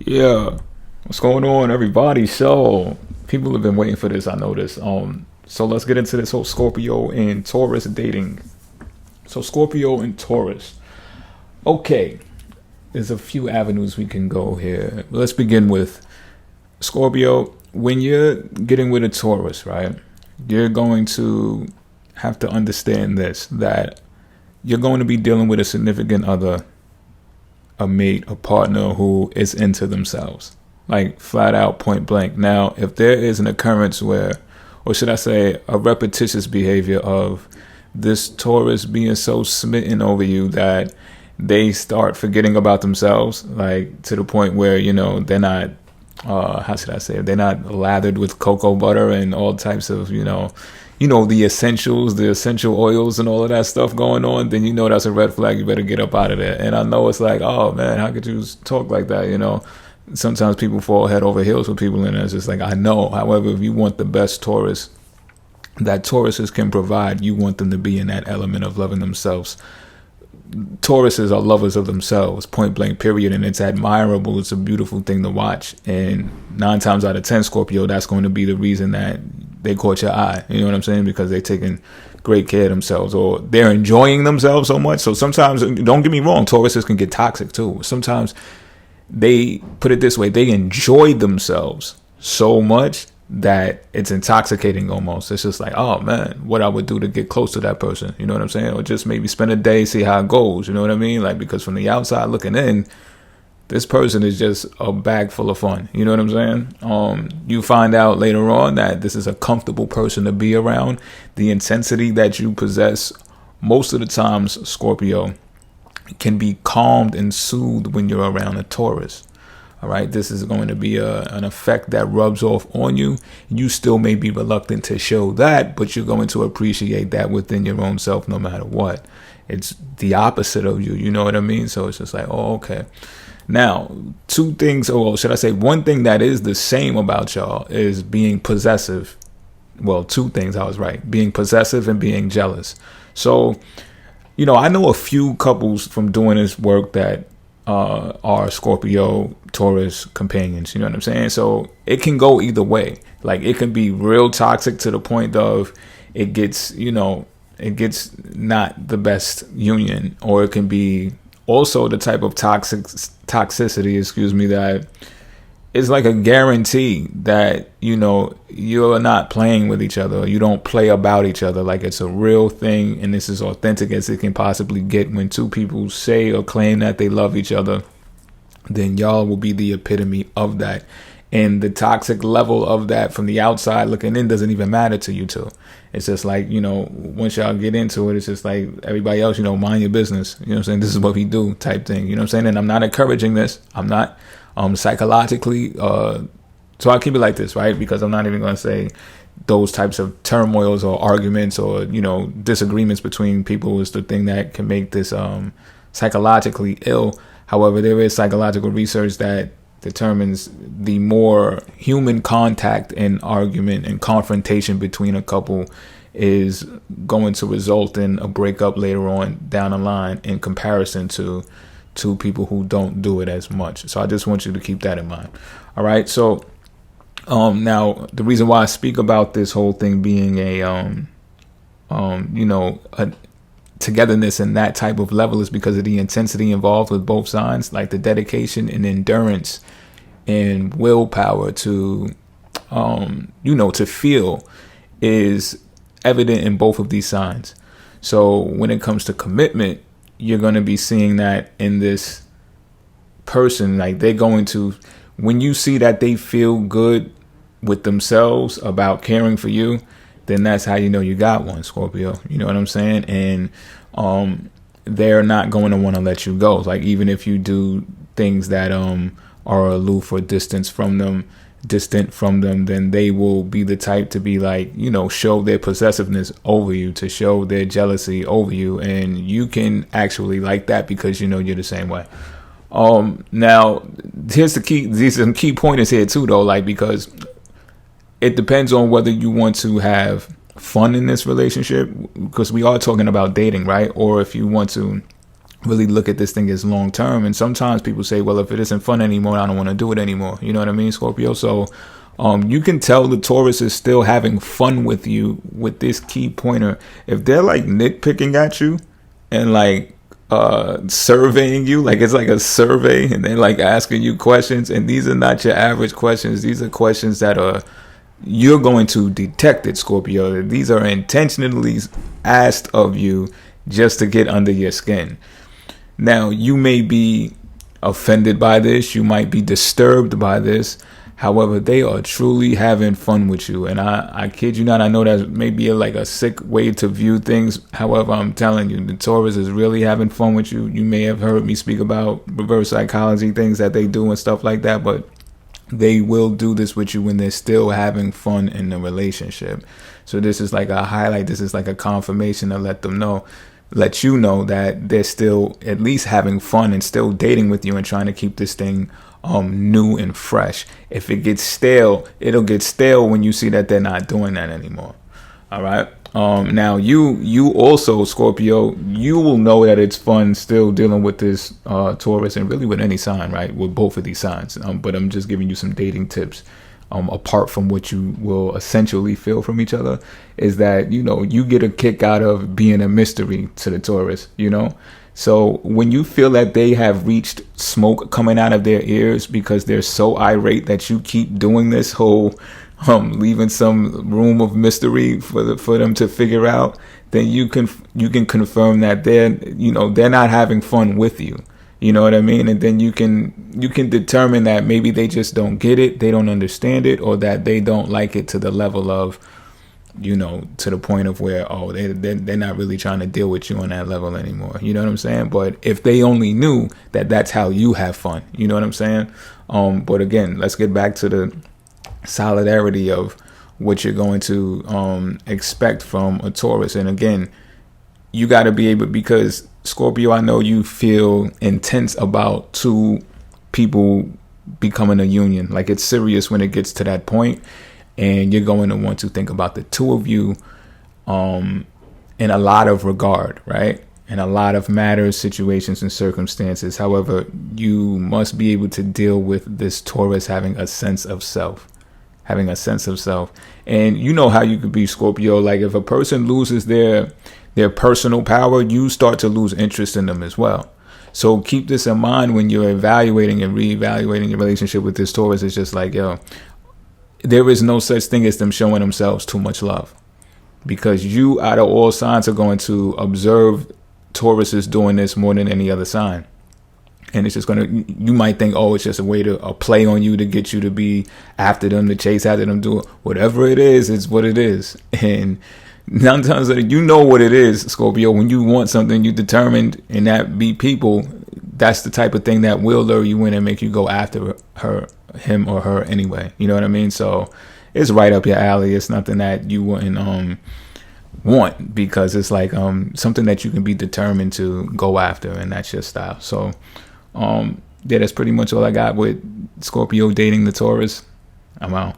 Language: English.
Yeah, what's going on, everybody? So, people have been waiting for this. I noticed. So let's get into this whole Scorpio and Taurus dating. So Scorpio and Taurus. Okay, there's a few avenues we can go here. Let's begin with Scorpio. When you're getting with a Taurus, right? You're going to have to understand this: that you're going to be dealing with a significant other, a mate, a partner who is into themselves, like flat out, point blank. Now, if there is an occurrence where, or should I say, a repetitious behavior of this Taurus being so smitten over you that they start forgetting about themselves, like to the point where, they're not, how should I say, they're not lathered with cocoa butter and all types of, the essentials, the essential oils and all of that stuff going on, then that's a red flag. You better get up out of there. And I know it's like, oh man, how could you talk like that? Sometimes people fall head over heels with people, and it's just like, I know. However, if you want the best Taurus that Tauruses can provide, you want them to be in that element of loving themselves. Tauruses are lovers of themselves, point blank, period. And it's admirable. It's a beautiful thing to watch. And 9 times out of 10, Scorpio, that's going to be the reason that they caught your eye. You know what I'm saying? Because they're taking great care of themselves, or they're enjoying themselves so much. So sometimes, don't get me wrong, Tauruses can get toxic too. Sometimes they, put it this way, they enjoy themselves so much that it's intoxicating almost. It's just like, oh man, what I would do to get close to that person. You know what I'm saying? Or just maybe spend a day, see how it goes. You know what I mean? Like, because from the outside looking in, this person is just a bag full of fun. You know what I'm saying? You find out later on that this is a comfortable person to be around. The intensity that you possess, most of the times, Scorpio, can be calmed and soothed when you're around a Taurus. All right, this is going to be an effect that rubs off on you. You still may be reluctant to show that, but you're going to appreciate that within your own self no matter what. It's the opposite of you. You know what I mean? So it's just like, oh, okay. Now, 2 things, or should I say 1 thing that is the same about y'all is being possessive. Well, 2 things, I was right. Being possessive and being jealous. So, I know a few couples from doing this work that are Scorpio Taurus companions. You know what I'm saying? So it can go either way. Like, it can be real toxic to the point of it gets not the best union, or it can be also the type of toxicity, that is like a guarantee that, you're not playing with each other. You don't play about each other. Like, it's a real thing, and this is authentic as it can possibly get. When 2 people say or claim that they love each other, then y'all will be the epitome of that. And the toxic level of that from the outside looking in doesn't even matter to you two. It's just like, once y'all get into it, it's just like everybody else, mind your business. You know what I'm saying? This is what we do type thing. You know what I'm saying? And I'm not encouraging this. I'm not psychologically. So I'll keep it like this, right? Because I'm not even going to say those types of turmoils or arguments or, disagreements between people is the thing that can make this psychologically ill. However, there is psychological research that determines the more human contact and argument and confrontation between a couple is going to result in a breakup later on down the line in comparison to people who don't do it as much. So I just want you to keep that in mind. All right. So now the reason why I speak about this whole thing being a togetherness and that type of level is because of the intensity involved with both sides, like the dedication and endurance and willpower to feel is evident in both of these signs. So when it comes to commitment, you're going to be seeing that in this person. Like, they're going to, when you see that they feel good with themselves about caring for you, then that's how you got one, Scorpio. You know what I'm saying? And they're not going to want to let you go. Like, even if you do things that are aloof or distant from them, then they will be the type to be like, show their possessiveness over you, to show their jealousy over you. And you can actually like that because you're the same way. Now, here's the key. These are some key pointers here too, though, like, because it depends on whether you want to have fun in this relationship, because we are talking about dating, right? Or if you want to really look at this thing as long term. And sometimes people say, well, if it isn't fun anymore, I don't want to do it anymore. You know what I mean, Scorpio? So you can tell the Taurus is still having fun with you with this key pointer. If they're like nitpicking at you and like surveying you, like it's like a survey, and they're like asking you questions, and these are not your average questions. These are questions that are, you're going to detect it, Scorpio. These are intentionally asked of you just to get under your skin. Now, you may be offended by this. You might be disturbed by this. However, they are truly having fun with you. And I kid you not, I know that may be like a sick way to view things. However, I'm telling you, the Taurus is really having fun with you. You may have heard me speak about reverse psychology, things that they do and stuff like that. But they will do this with you when they're still having fun in the relationship. So this is like a highlight. This is like a confirmation to let you know that they're still at least having fun and still dating with you and trying to keep this thing new and fresh. If it gets stale, it'll get stale when you see that they're not doing that anymore. All right. Now you also, Scorpio, you will know that it's fun still dealing with this Taurus, and really with any sign, right? With both of these signs. But I'm just giving you some dating tips. Apart from what you will essentially feel from each other, is that, you get a kick out of being a mystery to the Taurus, So when you feel that they have reached smoke coming out of their ears because they're so irate that you keep doing this whole leaving some room of mystery for them to figure out, then you can confirm that they're not having fun with you. You know what I mean? And then you can determine that maybe they just don't get it, they don't understand it, or that they don't like it to the level of, to the point of where, they're not really trying to deal with you on that level anymore. You know what I'm saying? But if they only knew that that's how you have fun, you know what I'm saying? But again, let's get back to the solidarity of what you're going to expect from a Taurus. And again, you got to be able, because Scorpio, I know you feel intense about two people becoming a union. Like, it's serious when it gets to that point, and you're going to want to think about the two of you in a lot of regard, right? In a lot of matters, situations, and circumstances. However, you must be able to deal with this Taurus having a sense of self. And you know how you could be, Scorpio. Like, if a person loses their personal power, you start to lose interest in them as well. So keep this in mind when you're evaluating and reevaluating your relationship with this Taurus. It's just like, there is no such thing as them showing themselves too much love, because you, out of all signs, are going to observe Tauruses doing this more than any other sign. And it's just you might think, it's just a play on you to get you to be after them, to chase after them, do whatever it is. It's what it is. And 9 times out of you know what it is, Scorpio. When you want something, you determined, and that be people, that's the type of thing that will lure you in and make you go after him or her anyway. You know what I mean? So it's right up your alley. It's nothing that you wouldn't want, because it's like something that you can be determined to go after, and that's your style. So that's pretty much all I got with Scorpio dating the Taurus. I'm out.